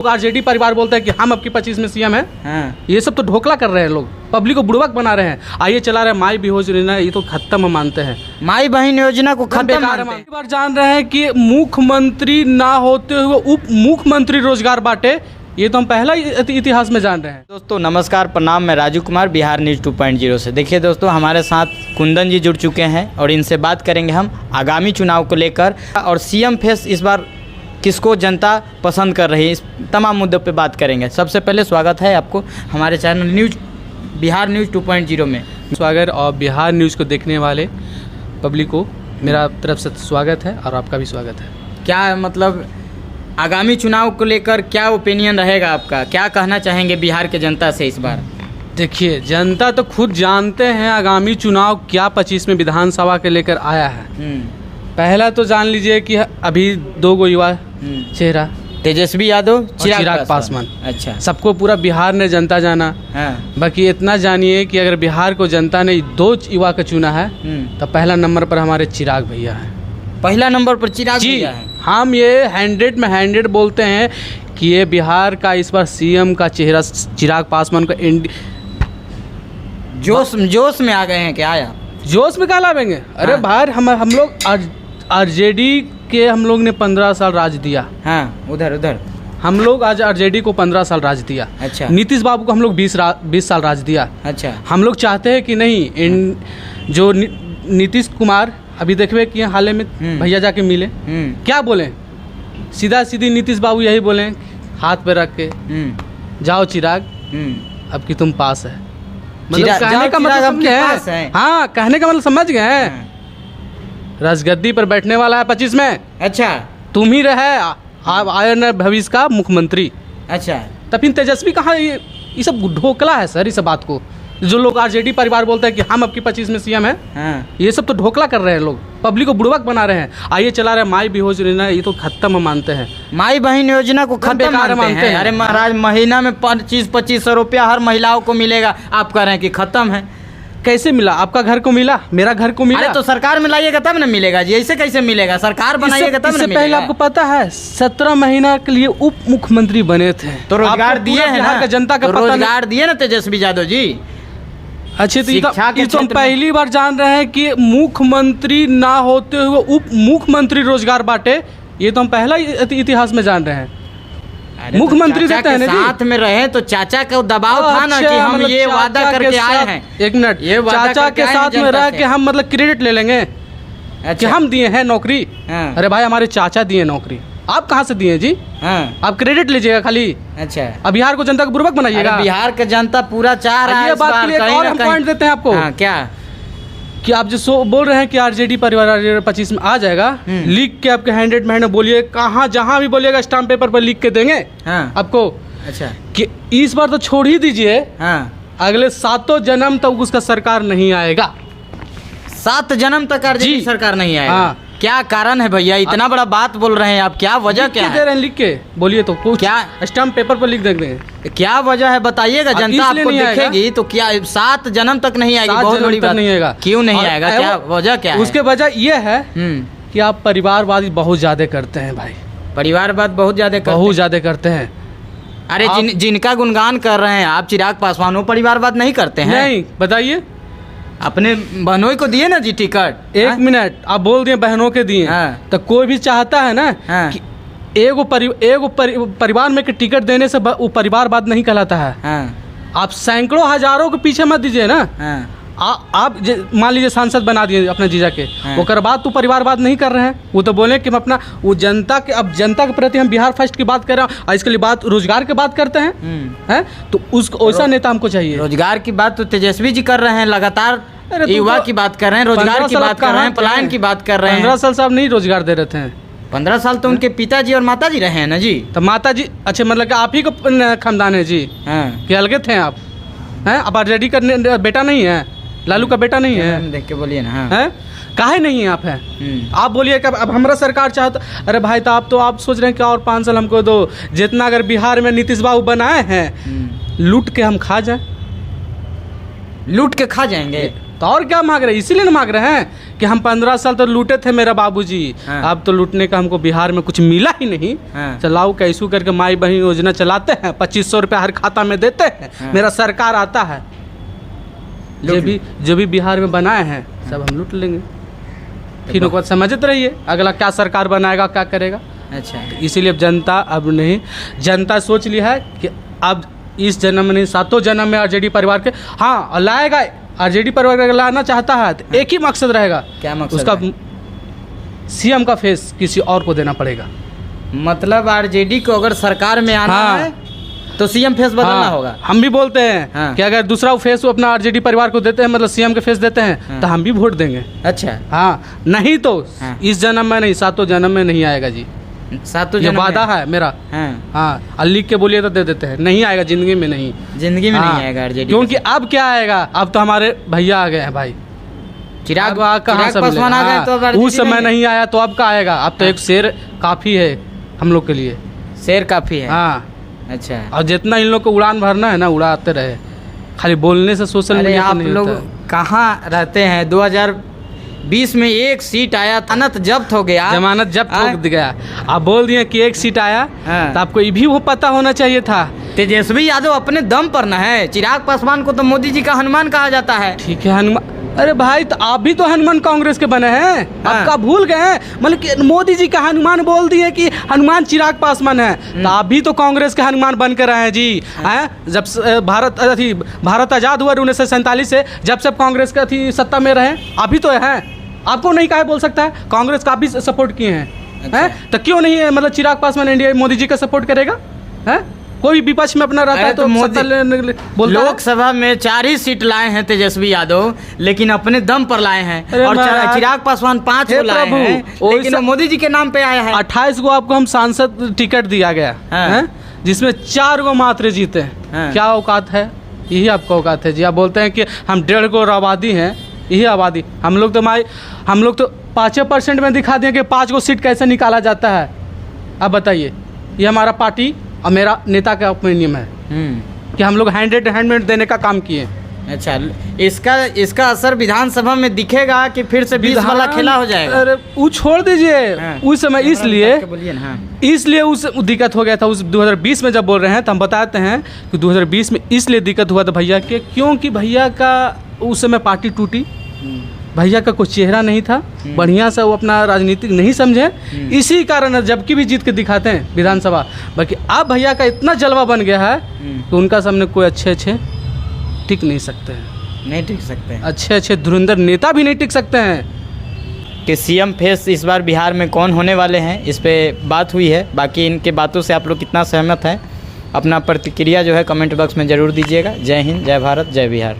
RJD परिवार बोलता है कि हम अब की 25 में सीएम हैं। ये सब तो ढोकला कर रहे हैं, लोग पब्लिक को बुड़बक बना रहे हैं। आइए चला रहे हैं माई बहन योजना, ये तो खत्म हम मानते हैं। माई बहन योजना को खत्म मानते हैं। बार जान रहे हैं कि मुख्यमंत्री ना होते हुए उप मुख्यमंत्री रोजगार बांटे, ये तो हम पहला इतिहास में जान रहे हैं। दोस्तों नमस्कार, प्रणाम। मैं राजू कुमार, बिहार न्यूज़ 2.0 से। देखिए दोस्तों, हमारे साथ कुंदन जी जुड़ चुके हैं और इनसे बात करेंगे हम आगामी चुनाव को लेकर और सीएम फेस इस बार किसको जनता पसंद कर रही है, इस तमाम मुद्दों पे बात करेंगे। सबसे पहले स्वागत है आपको हमारे चैनल बिहार न्यूज़ 2.0 में। स्वागत। और बिहार न्यूज़ को देखने वाले पब्लिक को मेरा तरफ से स्वागत है और आपका भी स्वागत है। क्या मतलब आगामी चुनाव को लेकर क्या ओपिनियन रहेगा आपका, क्या कहना चाहेंगे बिहार के जनता से इस बार? देखिए, जनता तो खुद जानते हैं आगामी चुनाव क्या 25 में विधानसभा के लेकर आया है। पहला तो जान लीजिए कि अभी दो गो युवा चेहरा, तेजस्वी यादव, चिराग पासवान। अच्छा, सबको पूरा बिहार ने जनता जाना। बाकी इतना जानिए कि अगर बिहार को जनता ने दो युवा का चुना है तो पहला नंबर पर हमारे चिराग भैया है। पहला नंबर पर चिराग भैया है। हम ये 100 में 100 बोलते हैं कि ये बिहार का इस बार सीएम का चेहरा चिराग पासवान का जोश में आ गए हैं क्या आया? जोश में क्या लावेंगे? अरे बाहर हम लोग आरजेडी के हम लोग ने 15 साल राज दिया। हाँ, उधर हम लोग आज आरजेडी को 15 साल राज दिया। अच्छा। नीतीश बाबू को हम लोग 20 साल राज दिया। अच्छा। हम लोग चाहते हैं कि नहीं, जो नीतीश कुमार अभी देखिए कि हाल में भैया जाके मिले, क्या बोले? सीधा सीधी नीतीश बाबू यही बोले, हाथ पे रख के जाओ चिराग, अब कि तुम पास है। मतलब कहने का मतलब समझ गए? हाँ, कहने का मतलब समझ गए हैं। राजगद्दी पर बैठने वाला है 25 में। अच्छा। तुम ही रहे आयन भविष्य का मुख्यमंत्री। अच्छा। तो फिर तेजस्वी कहाँ? ये सब ढोकला है सर। इस बात को जो लोग आरजेडी परिवार बोलता है कि हम अब की 25 में सीएम हैं, ये सब तो ढोकला कर रहे हैं, लोग पब्लिक को बुड़बक बना रहे हैं। आइए चला रहे हैं माई बहन योजना, ये तो खत्म हम मानते हैं। माई बहन योजना को खत्म मानते हैं। अरे महाराज, महीना में 2500 रुपया हर महिलाओं को मिलेगा, आप कह रहे हैं कि खत्म है। कैसे मिला? आपका घर को मिला, मेरा घर को मिला। अरे तो सरकार में लाइएगा तब ना मिलेगा जी, ऐसे कैसे मिलेगा? सरकार बनाइएगा तब ना मिलेगा। पहले आपको पता है 17 महीना के लिए उप मुख्यमंत्री बने थे, तो रोजगार दिए हैं ना, जनता का रोजगार दिए ना तेजस्वी यादव जी। अच्छे, तो ये तो हम पहली बार जान रहे हैं कि मुख्यमंत्री ना होते हुए उप मुख्यमंत्री रोजगार बांटे, ये तो हम पहला इतिहास में जान रहे हैं। मुख्यमंत्री तो के साथ में रहे तो चाचा का दबाव था ना कि हम ये वादा करके आए हैं। एक मिनट, ये चाचा के साथ में रह के हम मतलब क्रेडिट ले लेंगे कि हम दिए हैं नौकरी? अरे भाई, हमारे चाचा दिए नौकरी, आप कहाँ से दिए जी? आप क्रेडिट लीजिएगा खाली। अच्छा। अब बिहार को जनता को बुर्बक बनाइएगा। बिहार का जनता पूरा चाह रहा है। ये बात के लिए और हम पॉइंट देते हैं आपको। क्या कि आप जो बोल रहे हैं कि आरजेडी परिवार 25 में आ जाएगा, लिख के आपके 100 में 100 बोलिए, कहाँ जहाँ भी बोलिएगा स्टाम्प पेपर पर लिख के देंगे आपको। अच्छा। कि इस बार तो छोड़ ही दीजिए, अगले 7 जन्म तक उसका सरकार नहीं आएगा। 7 जन्म तक आरजेडी सरकार नहीं आएगा? क्या कारण है भैया? इतना बड़ा बात बोल रहे हैं आप, क्या वजह क्या है? दे रहे हैं लिख के, बोलिए तो क्या स्टाम्प पेपर पर लिख देंगे? क्या वजह है बताइएगा, जनता आपको देखेगी तो क्या 7 जन्म तक नहीं आएगी? बहुत बड़ी बात नहीं आएगा। क्यों नहीं आएगा? क्या वजह क्या है? उसके वजह ये है कि आप परिवारवाद बहुत ज्यादा करते हैं भाई। परिवारवाद बहुत ज्यादा करते हैं। अरे जिनका गुणगान कर रहे हैं आप, चिराग पासवान, वो परिवारवाद नहीं करते हैं? नहीं, बताइए। अपने बहनों को दिए ना जी टिकट। एक मिनट, आप बोल दिए बहनों के दिए, तो कोई भी चाहता है ना कि एगो परिवार में के टिकट देने से वो परिवारवाद नहीं कहलाता है। आप सैकड़ों हजारों के पीछे मत दीजिए ना। आप मान लीजिए सांसद बना दिए अपने जीजा के, उसके बाद तो परिवारवाद नहीं कर रहे हैं। वो तो बोले कि हम अपना वो जनता के प्रति हम बिहार फर्स्ट की बात कर रहे हैं, और इसके लिए बात रोजगार की बात करते हैं। तो उसको वैसा नेता हमको चाहिए। रोजगार की बात तो तेजस्वी जी कर रहे हैं लगातार, युवा की बात कर रहे हैं, रोजगार की बात कर रहे हैं, पलायन की बात कर रहे हैं। 15 साल साहब नहीं रोजगार दे रहे थे। 15 साल तो उनके पिताजी और माताजी रहे हैं ना जी। तो माताजी, अच्छा, मतलब कि आप ही को खानदान है जी? कि अलगे थे आप? हैं, अब आरजेडी का बेटा नहीं है? लालू का बेटा नहीं है? देख के बोलिए ना। हैं, काहे नहीं है आप? हैं आप बोलिए कि अब हमारा सरकार चाहता। अरे भाई, तो आप सोच रहे हैं कि और 5 साल हमको दो, जितना अगर बिहार में नीतीश बाबू बनाए हैं, लूट के हम खा जाए। लूट के खा जाएंगे? तो और क्या मांग रहे हैं? इसीलिए ना मांग रहे हैं कि हम 15 साल तो लूटे थे मेरा बाबूजी, अब तो लूटने का हमको बिहार में कुछ मिला ही नहीं। चलाओ कैसू करके माई बहन योजना चलाते हैं, 2500 रुपया हर खाता में देते हैं, मेरा सरकार आता है, जो भी बिहार में बनाए हैं सब हम लूट लेंगे। फिर उसके बाद समझते रहिए अगला क्या सरकार बनाएगा, क्या करेगा। अच्छा, इसीलिए अब जनता अब नहीं, जनता सोच लिया है कि अब इस जन्म में नहीं, 7 जन्म में आरजेडी परिवार के, हाँ लाएगा, आरजेडी परिवार अगर लाना चाहता है तो एक ही मकसद रहेगा, क्या मकसद? उसका सीएम का फेस किसी और को देना पड़ेगा। मतलब आरजेडी को अगर सरकार में आना है तो सीएम फेस बदलना होगा। हम भी बोलते हैं कि अगर दूसरा फेस वो अपना आरजेडी परिवार को देते हैं, मतलब सीएम के फेस देते हैं, तो हम भी वोट देंगे। अच्छा, हाँ, नहीं तो इस जन्म में नहीं, 7 जन्म में नहीं आएगा जी, 7 ये वादा है मेरा। हाँ, लिख के बोलिए तो दे देते हैं, नहीं आएगा जिंदगी में, नहीं, जिंदगी में नहीं आएगा आरजेडी। क्योंकि अब क्या आएगा, अब तो हमारे भैया आ गए हैं भाई, चिराग पासवान आ गए, तो उस समय नहीं आया तो अब का आएगा। अब तो एक शेर काफी है हम लोग के लिए, शेर काफी है। हाँ, अच्छा, और जितना इन लोग को उड़ान भरना है ना, उड़ाते रहे, खाली बोलने से सोशल मीडिया आप लोग कहाँ रहते हैं? 2020 में एक सीट आया, जमानत जब्त हो गया, जमानत जब्त हो गया, आप बोल दिए कि एक सीट आया, तो आपको ये भी वो पता होना चाहिए था। तेजस्वी यादव अपने दम पर न है, चिराग पासवान को तो मोदी जी का हनुमान कहा जाता है। ठीक है, हनुमान, अरे भाई तो आप भी तो हनुमान कांग्रेस के बने हैं, आपका भूल गए हैं, मतलब कि मोदी जी का हनुमान बोल दिए कि हनुमान चिराग पासवान है, तो आप भी तो कांग्रेस के हनुमान बन कर रहे हैं जी। जब भारत आजाद हुआ 1947 से, जब सब कांग्रेस का सत्ता में रहे, अभी तो हैं, आपको नहीं कहा बोल सकता है, कांग्रेस का भी सपोर्ट किए हैं, तो क्यों नहीं है, मतलब चिराग पासवान इंडिया मोदी जी का सपोर्ट करेगा? है कोई विपक्ष में अपना रहता है तो मोदी लोकसभा में 4 ही सीट लाए हैं तेजस्वी यादव, लेकिन अपने दम पर लाए हैं, और चिराग पासवान 5 को लाए हैं, लेकिन मोदी जी के नाम पे आया है। 28 को आपको हम सांसद टिकट दिया गया है, जिसमें 4 को मात्र जीते हैं। क्या औकात है? यही आपका औकात है जी। आप बोलते हैं कि हम 1.5 करोड़ आबादी हैं, यही आबादी, हम लोग तो 5% में दिखा दें कि 5 को सीट कैसे निकाला जाता है। अब बताइए, ये हमारा पार्टी और मेरा नेता का ओपिनियन है कि हम लोग हैंडमेड देने का काम किए। अच्छा, इसका असर विधानसभा में दिखेगा कि फिर से 20 वाला खेला हो जाएगा? अरे वो छोड़ दीजिए, उस समय इसलिए उस दिक्कत हो गया था उस 2020 में। जब बोल रहे हैं तो हम बताते हैं कि 2020 में इसलिए दिक्कत हुआ था भैया के, क्योंकि भैया का उस समय पार्टी टूटी, भैया का कोई चेहरा नहीं था, बढ़िया से वो अपना राजनीतिक नहीं समझे, इसी कारण जबकि भी जीत के दिखाते हैं विधानसभा। बाकी अब भैया का इतना जलवा बन गया है कि उनका सामने कोई अच्छे टिक नहीं सकते हैं, नहीं टिक सकते हैं, अच्छे धुरंधर नेता भी नहीं टिक सकते हैं। कि सीएम फेस इस बार बिहार में कौन होने वाले हैं, इस पे बात हुई है। बाकी इनके बातों से आप लोग कितना सहमत हैं, अपना प्रतिक्रिया जो है कमेंट बॉक्स में ज़रूर दीजिएगा। जय हिंद, जय भारत, जय बिहार।